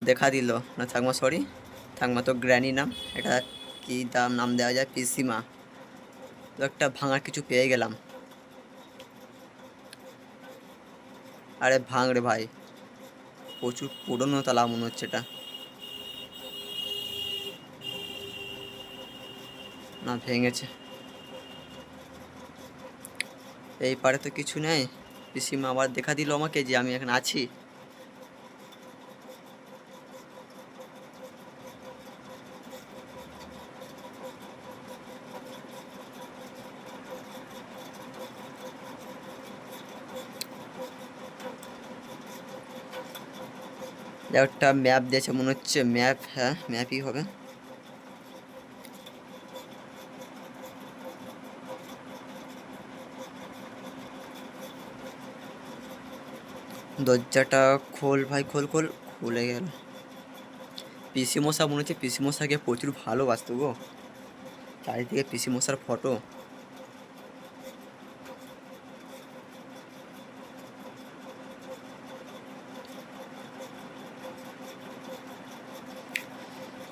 দেখা দিল না ঠাকমা, সরি ঠাকমা তো গ্র্যানি নাম, এটা কি নাম দেওয়া যায়, পিসিমা। তো একটা ভাঙার কিছু পেয়ে গেলাম। আরে ভাঙ রে ভাই, প্রচুর পুরনো তালা মনে হচ্ছে এটা। না ভেঙেছে, এই পারে তো কিছু নেই। পিসিমা আবার দেখা দিল আমাকে যে আমি এখানে আছি। একটা ম্যাপ দিয়েছে মনে হচ্ছে, ম্যাপ, হ্যাঁ ম্যাপই হবে। দরজাটা খোল ভাই, খোল খোল, খুলে গেল। পিসি মশা মনে হচ্ছে, পিসি মশাকে প্রচুর ভালোবাসতো গো, চারিদিকে পিসি মশার ফটো।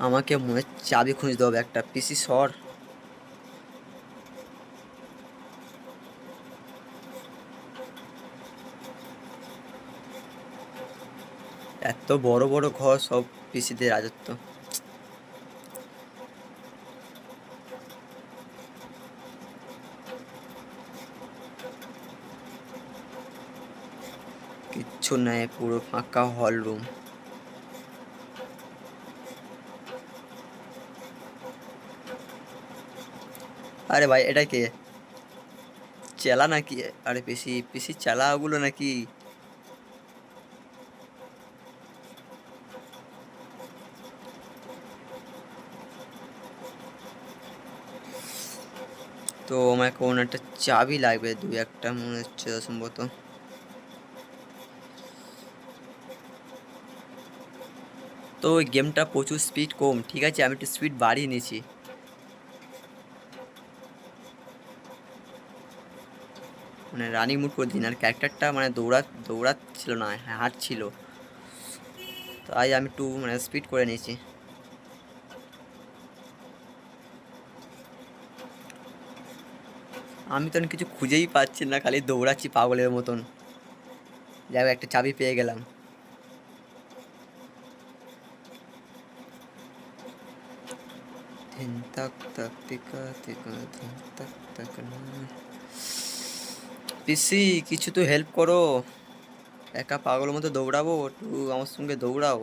আমাকে মনে হয় চাবি খুঁজতে হবে একটা, পিসি সর। এত বড় বড় ঘর, সব পিসিদের রাজত্ব। কিচ্ছু নাই, পুরো ফাঁকা হল রুম। আরে ভাই এটা কে, চেলা নাকি? আরে পিসি, পিসি চেলা ওগুলো নাকি? তো আমার কোন একটা চাবি লাগবে, দু একটা মনে হচ্ছে সম্ভবত। তো ওই গেমটা প্রচুর স্পিড কম, ঠিক আছে আমি একটু স্পিড বাড়িয়ে নিয়েছি। মানে রানিং মুড করে দিন, আর ক্যারেক্টারটা মানে দৌড়াচ্ছিল না, হাঁটছিল, তাই আমি একটু মানে স্পিড করে নিয়েছি। আমি তো কিছু খুঁজেই পাচ্ছি না, খালি দৌড়াচ্ছি পাগলের মতন। যাই, একটা চাবি পেয়ে গেলাম। ধিন তাক তাক টিকা টিকা ধিন তাক তাক না। পিসি কিছু তো হেল্প করো, একা পাগলের মতো দৌড়াবো, একটু আমার সঙ্গে দৌড়াও।